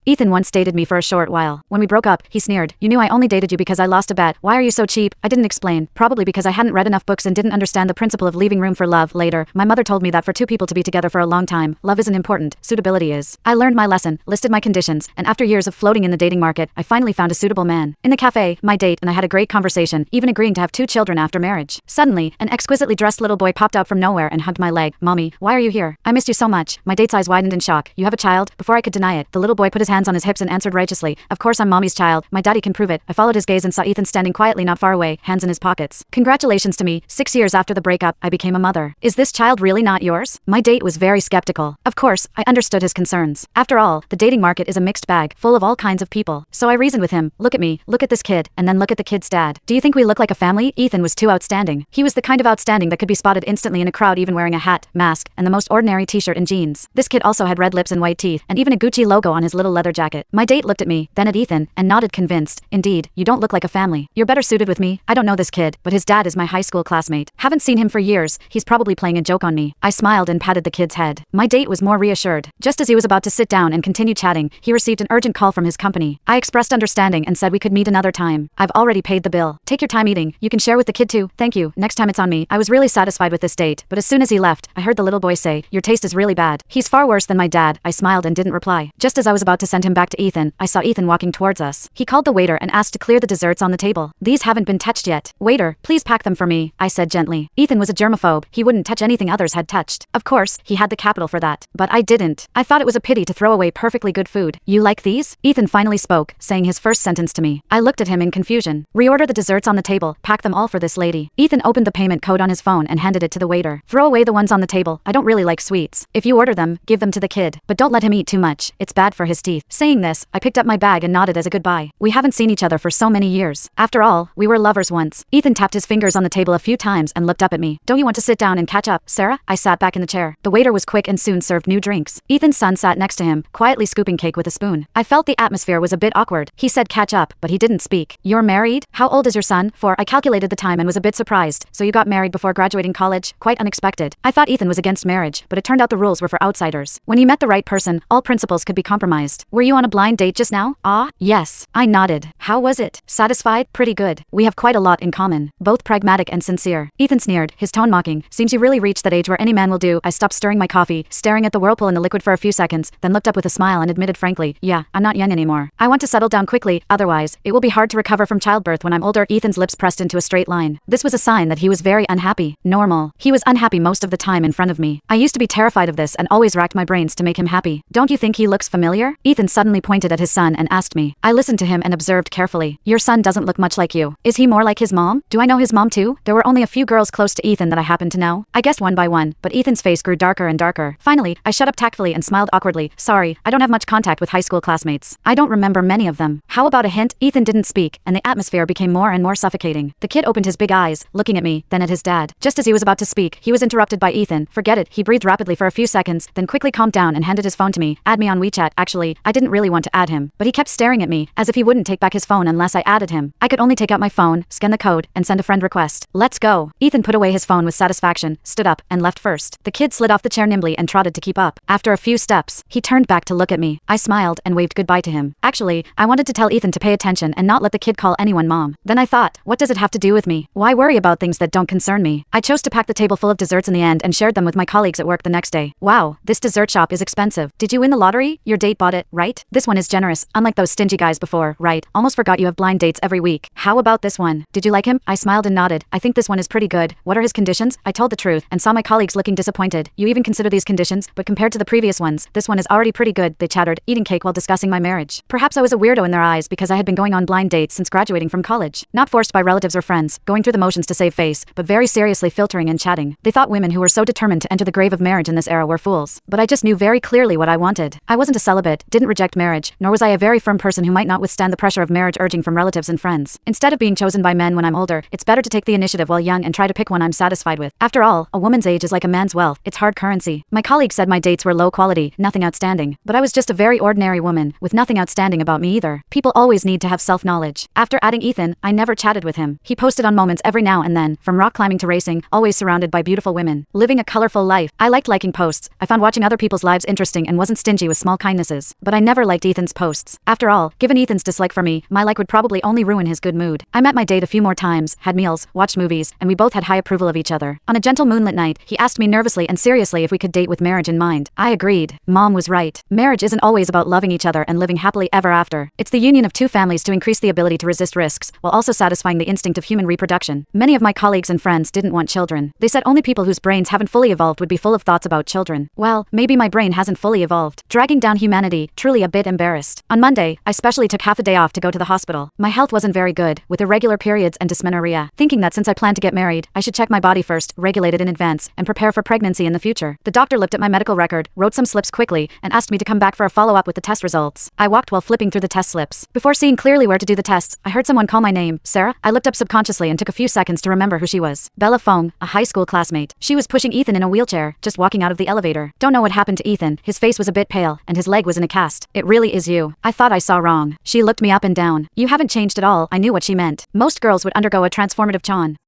Ethan once dated me for a short while. When we broke up, he sneered, "You knew I only dated you because I lost a bet. Why are you so cheap?" I didn't explain. Probably because I hadn't read enough books and didn't understand the principle of leaving room for love. Later, my mother told me that for two people to be together for a long time, love isn't important, suitability is. I learned my lesson, listed my conditions, and after years of floating in the dating market, I finally found a suitable man. In the cafe, my date and I had a great conversation, even agreeing to have 2 children after marriage. Suddenly, an exquisitely dressed little boy popped out from nowhere and hugged my leg. "Mommy, why are you here? I missed you so much." My date's eyes widened in shock. "You have a child?" Before I could deny it, the little boy put his hands on his hips and answered righteously, "Of course I'm Mommy's child. My daddy can prove it." I followed his gaze and saw Ethan standing quietly not far away, hands in his pockets. Congratulations to me. 6 years after the breakup, I became a mother. Is this child really not yours? My date was very skeptical. Of course, I understood his concerns. After all, the dating market is a mixed bag, full of all kinds of people. So I reasoned with him, "Look at me, look at this kid, and then look at the kid's dad. Do you think we look like a family?" Ethan was too outstanding. He was the kind of outstanding that could be spotted instantly in a crowd even wearing a hat, mask, and the most ordinary t-shirt and jeans. This kid also had red lips and white teeth, and even a Gucci logo on his little leather jacket. My date looked at me, then at Ethan, and nodded convinced. "Indeed, you don't look like a family. You're better suited with me. I don't know this kid, but his dad is my high school classmate. Haven't seen him for years. He's probably playing a joke on me." I smiled and patted the kid's head. My date was more reassured. Just as he was about to sit down and continue chatting, he received an urgent call from his company. I expressed understanding and said we could meet another time. "I've already paid the bill. Take your time eating. You can share with the kid too. Thank you. Next time it's on me." I was really satisfied with this date, but as soon as he left, I heard the little boy say, "Your taste is really bad." "He's far worse than my dad." I smiled and didn't reply. Just as I was about to send him back to Ethan, I saw Ethan walking towards us. He called the waiter and asked to clear the desserts on the table. "These haven't been touched yet." "Waiter, please pack them for me," I said gently. Ethan was a germaphobe. He wouldn't touch anything others had touched. Of course, he had the capital for that. But I didn't. I thought it was a pity to throw away perfectly good food. "You like these?" Ethan finally spoke, saying his first sentence to me. I looked at him in confusion. "Reorder the desserts on the table. Pack them all for this lady." Ethan opened the payment code on his phone and handed it to the waiter. "Throw away the ones on the table. I don't really like sweets. If you order them, give them to the kid. But don't let him eat too much. It's bad for his teeth." Saying this, I picked up my bag and nodded as a goodbye. We haven't seen each other for so many years. After all, we were lovers once. Ethan tapped his fingers on the table a few times and looked up at me. "Don't you want to sit down and catch up, Sarah?" I sat back in the chair. The waiter was quick and soon served new drinks. Ethan's son sat next to him, quietly scooping cake with a spoon. I felt the atmosphere was a bit awkward. He said catch up, but he didn't speak. "You're married? How old is your son?" "4." I calculated the time and was a bit surprised. "So you got married before graduating college?" Quite unexpected. I thought Ethan was against marriage, but it turned out the rules were for outsiders. When you met the right person, all principles could be compromised. "Were you on a blind date just now?" "Ah, yes." I nodded. "How was it?" "Satisfied?" "Pretty good. We have quite a lot in common. Both pragmatic and sincere." Ethan sneered, his tone mocking. "Seems you really reached that age where any man will do." I stopped stirring my coffee, staring at the whirlpool in the liquid for a few seconds, then looked up with a smile and admitted frankly, "Yeah, I'm not young anymore. I want to settle down quickly, otherwise, it will be hard to recover from childbirth when I'm older." Ethan's lips pressed into a straight line. This was a sign that he was very unhappy. Normal. He was unhappy most of the time in front of me. I used to be terrified of this and always racked my brains to make him happy. "Don't you think he looks familiar?" Ethan suddenly pointed at his son and asked me. I listened to him and observed carefully. "Your son doesn't look much like you. Is he more like his mom?" "Do I know his mom too?" There were only a few girls close to Ethan that I happened to know. I guessed one by one, but Ethan's face grew darker and darker. Finally, I shut up tactfully and smiled awkwardly. "Sorry, I don't have much contact with high school classmates. I don't remember many of them." "How about a hint?" Ethan didn't speak, and the atmosphere became more and more suffocating. The kid opened his big eyes, looking at me, then at his dad. Just as he was about to speak, he was interrupted by Ethan. "Forget it." He breathed rapidly for a few seconds, then quickly calmed down and handed his phone to me. "Add me on WeChat." Actually, I didn't really want to add him, but he kept staring at me, as if he wouldn't take back his phone unless I added him. I could only take out my phone, scan the code, and send a friend request. "Let's go." Ethan put away his phone with satisfaction, stood up, and left first. The kid slid off the chair nimbly and trotted to keep up. After a few steps, he turned back to look at me. I smiled and waved goodbye to him. Actually, I wanted to tell Ethan to pay attention and not let the kid call anyone mom. Then I thought, what does it have to do with me? Why worry about things that don't concern me? I chose to pack the table full of desserts in the end and shared them with my colleagues at work the next day. "Wow, this dessert shop is expensive. Did you win the lottery? Your date bought it, right? This one is generous, unlike those stingy guys before, right? Almost forgot you have blind dates every week. How about this one? Did you like him?" I smiled and nodded. "I think this one is pretty good. What are his conditions?" I told the truth and saw my colleagues looking disappointed. "You even consider these conditions? But compared to the previous ones, this one is already pretty good," they chattered, eating cake while discussing my marriage. Perhaps I was a weirdo in their eyes because I had been going on blind dates since graduating from college. Not forced by relatives or friends, going through the motions to save face, but very seriously filtering and chatting. They thought women who were so determined to enter the grave of marriage in this era were fools. But I just knew very clearly what I wanted. I wasn't a celibate, didn't reject marriage, nor was I a very firm person who might not withstand the pressure of marriage urging from relatives and friends. Instead of being chosen by men when I'm older, it's better to take the initiative while young and try to pick one I'm satisfied with. After all, a woman's age is like a man's wealth. It's hard currency. My colleague said my dates were low quality, nothing outstanding. But I was just a very ordinary woman, with nothing outstanding about me either. People always need to have self-knowledge. After adding Ethan, I never chatted with him. He posted on moments every now and then, from rock climbing to racing, always surrounded by beautiful women. Living a colorful life. I liked liking posts. I found watching other people's lives interesting and wasn't stingy with small kindnesses. But I I never liked Ethan's posts. After all, given Ethan's dislike for me, my like would probably only ruin his good mood. I met my date a few more times, had meals, watched movies, and we both had high approval of each other. On a gentle moonlit night, he asked me nervously and seriously if we could date with marriage in mind. I agreed. Mom was right. Marriage isn't always about loving each other and living happily ever after. It's the union of two families to increase the ability to resist risks, while also satisfying the instinct of human reproduction. Many of my colleagues and friends didn't want children. They said only people whose brains haven't fully evolved would be full of thoughts about children. Well, maybe my brain hasn't fully evolved. Dragging down humanity, truly a bit embarrassed. On Monday, I specially took half a day off to go to the hospital. My health wasn't very good, with irregular periods and dysmenorrhea. Thinking that since I planned to get married, I should check my body first, regulate it in advance, and prepare for pregnancy in the future. The doctor looked at my medical record, wrote some slips quickly, and asked me to come back for a follow-up with the test results. I walked while flipping through the test slips. Before seeing clearly where to do the tests, I heard someone call my name, Sarah. I looked up subconsciously and took a few seconds to remember who she was. Bella Fong, a high school classmate. She was pushing Ethan in a wheelchair, just walking out of the elevator. Don't know what happened to Ethan. His face was a bit pale, and his leg was in a cast. It really is you. I thought I saw wrong. She looked me up and down. You haven't changed at all. I knew what she meant. Most girls would undergo a transformative Chan.